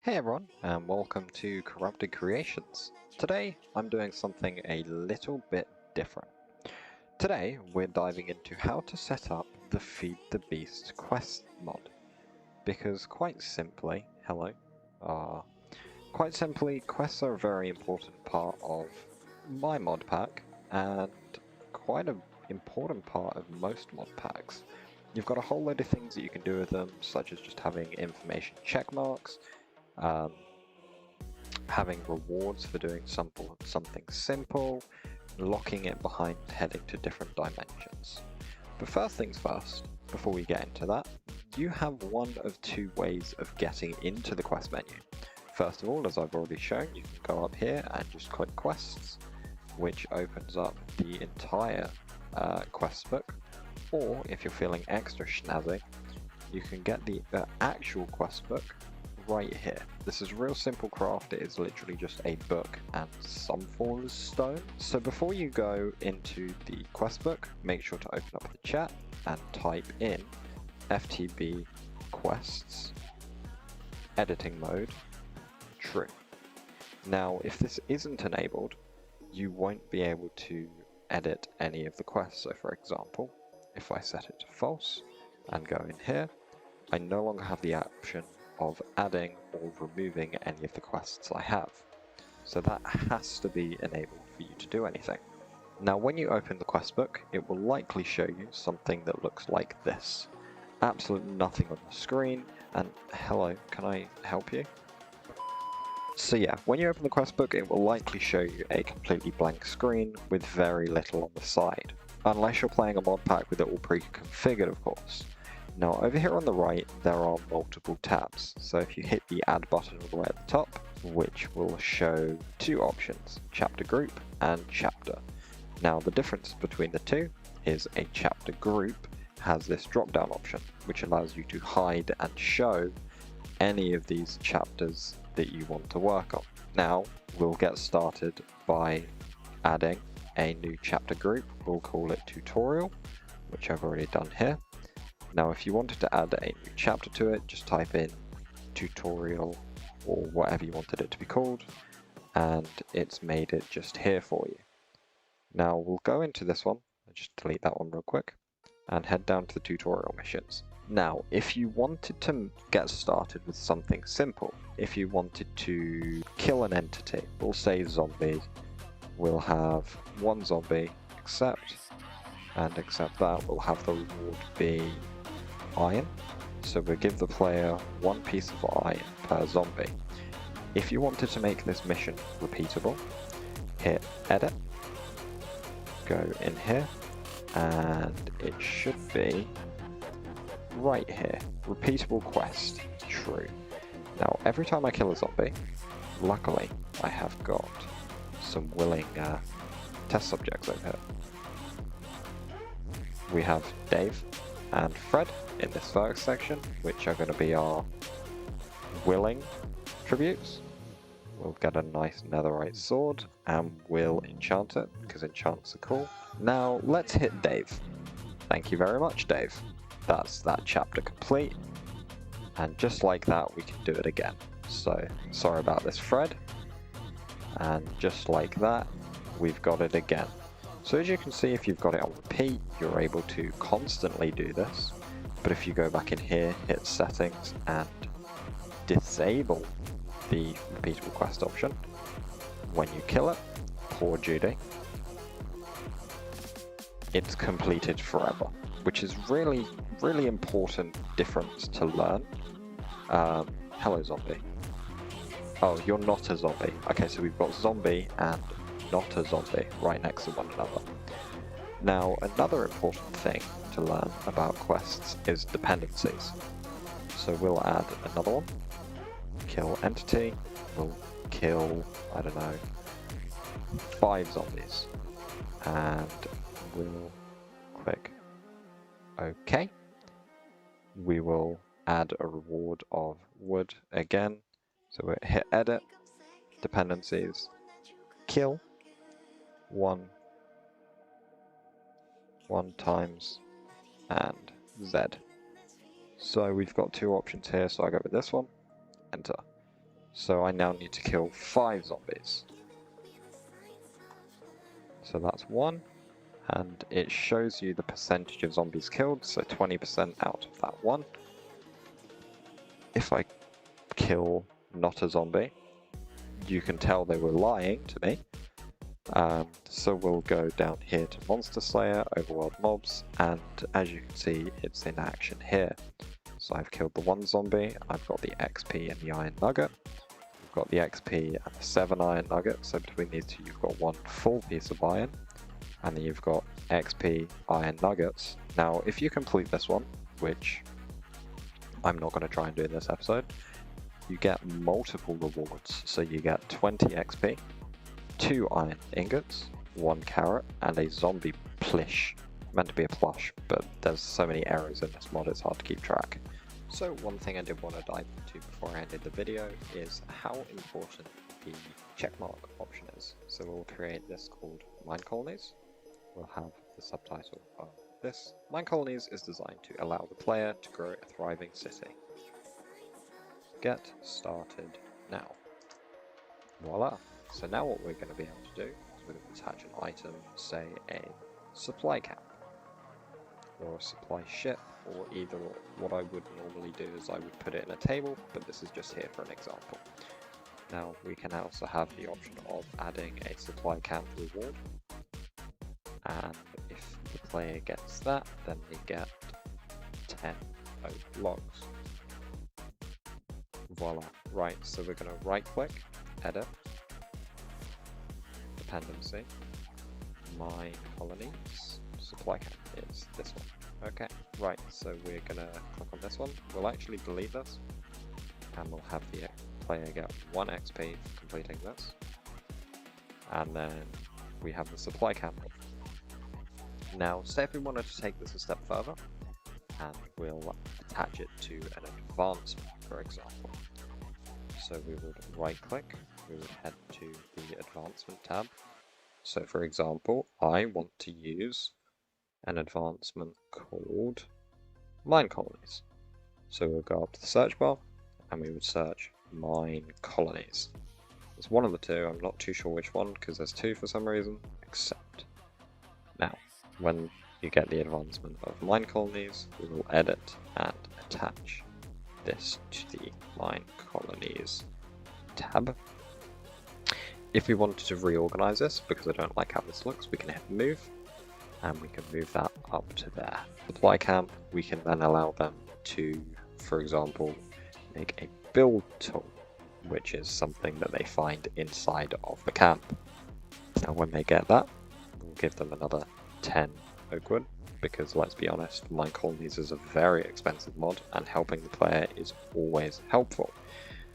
Hey everyone, and welcome to Corrupted Creations. Today, I'm doing something a little bit different. Today, we're diving into how to set up the Feed the Beast quest mod. Because quite simply, quite simply, quests are a very important part of my mod pack, and quite an important part of most mod packs. You've got a whole load of things that you can do with them, such as just having information checkmarks, having rewards for doing something simple, locking it behind heading to different dimensions. But first things first, before we get into that, you have one of two ways of getting into the quest menu. First of all, as I've already shown, you can go up here and just click quests, which opens up the entire quest book, or if you're feeling extra snazzy, you can get the actual quest book right here. This is real simple craft. It is literally just a book and some form of stone. So before you go into the quest book, make sure to open up the chat and type in FTB quests editing mode true. Now if this isn't enabled, you won't be able to edit any of the quests. So for example, if I set it to false and go in here, I no longer have the option of adding or removing any of the quests I have. So that has to be enabled for you to do anything. Now when you open the quest book, it will likely show you something that looks like this. Absolutely nothing on the screen, and hello, can I help you? So yeah, when you open the quest book, it will likely show you a completely blank screen with very little on the side. Unless you're playing a mod pack with it all pre-configured, of course. Now over here on the right, there are multiple tabs. So if you hit the add button all the way at the top, which will show two options, chapter group and chapter. Now the difference between the two is a chapter group has this drop down option, which allows you to hide and show any of these chapters that you want to work on. Now we'll get started by adding a new chapter group. We'll call it tutorial, which I've already done here. Now if you wanted to add a new chapter to it, just type in tutorial or whatever you wanted it to be called, and it's made it just here for you. Now we'll go into this one, I'll just delete that one real quick, and head down to the tutorial missions. Now if you wanted to get started with something simple, if you wanted to kill an entity, we'll say zombie, we'll have one zombie, accept that, we'll have the reward be iron, so we'll give the player one piece of iron per zombie. If you wanted to make this mission repeatable, hit edit, go in here, and it should be right here, repeatable quest, true. Now every time I kill a zombie, luckily I have got some willing test subjects over here. We have Dave and Fred in this first section, which are going to be our willing tributes. We'll get a nice netherite sword and we'll enchant it, because enchants are cool. Now let's hit Dave. Thank you very much, Dave. That's that chapter complete. And just like that, we can do it again. So, sorry about this, Fred. And just like that, we've got it again. So as you can see, if you've got it on repeat, you're able to constantly do this. But if you go back in here, hit settings and disable the repeatable quest option, when you kill it, poor Judy, it's completed forever, which is really important difference to learn. Hello zombie. Oh, you're not a zombie. Okay, so we've got zombie and not a zombie right next to one another. Now another important thing to learn about quests is dependencies. So we'll add another one, kill entity, we'll kill, I don't know, 5 zombies, and we'll click OK. We will add a reward of wood again, so we'll hit edit, dependencies, kill, 1 times, and Z. So we've got two options here, so I go with this one, enter. So I now need to kill 5 zombies. So that's 1, and it shows you the percentage of zombies killed, so 20% out of that 1. If I kill not a zombie, you can tell they were lying to me. So we'll go down here to Monster Slayer, Overworld Mobs, and as you can see, it's in action here. So I've killed the 1 zombie, I've got the XP and the Iron Nugget. I've got the XP and the 7 Iron Nuggets, so between these two you've got 1 full piece of iron, and then you've got XP, Iron Nuggets. Now if you complete this one, which I'm not going to try and do in this episode, you get multiple rewards. So you get 20 XP, 2 iron ingots, 1 carrot, and a zombie plush. Meant to be a plush, but there's so many errors in this mod it's hard to keep track. So one thing I did want to dive into before I ended the video is how important the checkmark option is. So we'll create this called Mine Colonies. We'll have the subtitle of this. Mine Colonies is designed to allow the player to grow a thriving city. Get started now. Voila! So now what we're going to be able to do is we're going to attach an item, say a supply camp, or a supply ship, or either or. What I would normally do is I would put it in a table, but this is just here for an example. Now we can also have the option of adding a supply camp reward, and if the player gets that, then they get 10 oak logs. Voila. Right, so we're going to right click, edit, dependency, mine colonies, supply camp is this one. Okay, right, so we're going to click on this one. We'll actually delete this, and we'll have the player get 1 XP for completing this. And then we have the supply camp. Now, say if we wanted to take this a step further, and we'll attach it to an advancement, for example. So we would right click, we would head to the advancement tab. So for example, I want to use an advancement called Mine Colonies. So we'll go up to the search bar and we would search Mine Colonies. It's one of the two, I'm not too sure which one because there's 2 for some reason, accept. Now, when you get the advancement of Mine Colonies, we will edit and attach this to the Mine Colonies tab. If we wanted to reorganize this, because I don't like how this looks, we can hit move, and we can move that up to there. Supply camp, we can then allow them to, for example, make a build tool, which is something that they find inside of the camp. Now when they get that, we'll give them another 10 oakwood, because let's be honest, Mine Colonies is a very expensive mod, and helping the player is always helpful.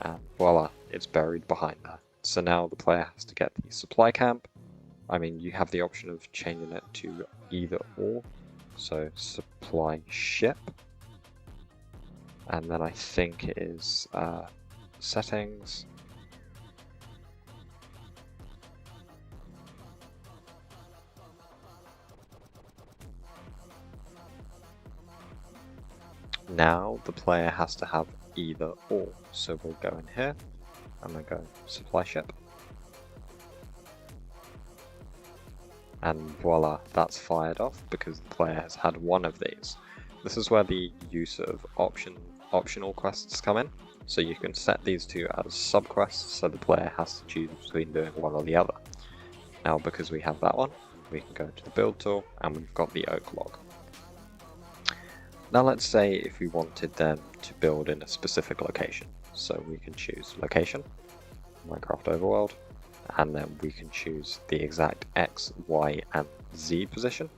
And voila, it's buried behind there. So now the player has to get the supply camp. I mean, you have the option of changing it to either or. So supply ship. And then I think it is settings. Now the player has to have either or. So we'll go in here and we'll go supply ship. And voila, that's fired off because the player has had one of these. This is where the use of optional quests come in. So you can set these two as sub-quests, so the player has to choose between doing one or the other. Now because we have that one, we can go to the build tool and we've got the oak log. Now let's say if we wanted them to build in a specific location. So we can choose location, Minecraft Overworld, and then we can choose the exact X, Y, and Z position.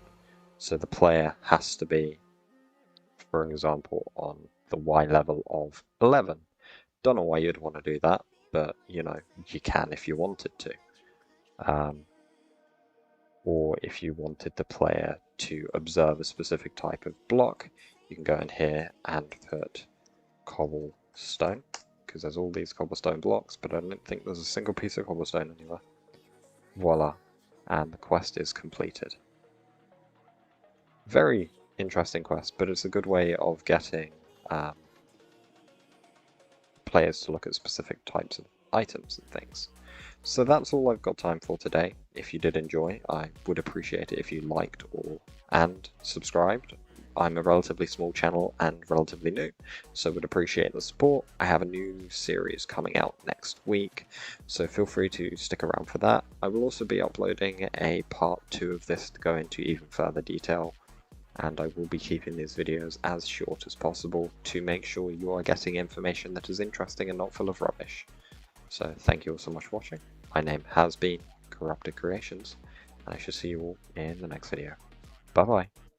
So the player has to be, for example, on the Y level of 11. Don't know why you'd want to do that, but you know, you can if you wanted to. Or if you wanted the player to observe a specific type of block, you can go in here and put cobblestone, because there's all these cobblestone blocks, but I don't think there's a single piece of cobblestone anywhere. Voila, and the quest is completed. Very interesting quest, but it's a good way of getting players to look at specific types of items and things. So that's all I've got time for today. If you did enjoy, I would appreciate it if you liked and subscribed. I'm a relatively small channel and relatively new, so would appreciate the support. I have a new series coming out next week, so feel free to stick around for that. I will also be uploading a part 2 of this to go into even further detail, and I will be keeping these videos as short as possible to make sure you are getting information that is interesting and not full of rubbish. So thank you all so much for watching. My name has been Corrupted Creations, and I shall see you all in the next video. Bye bye.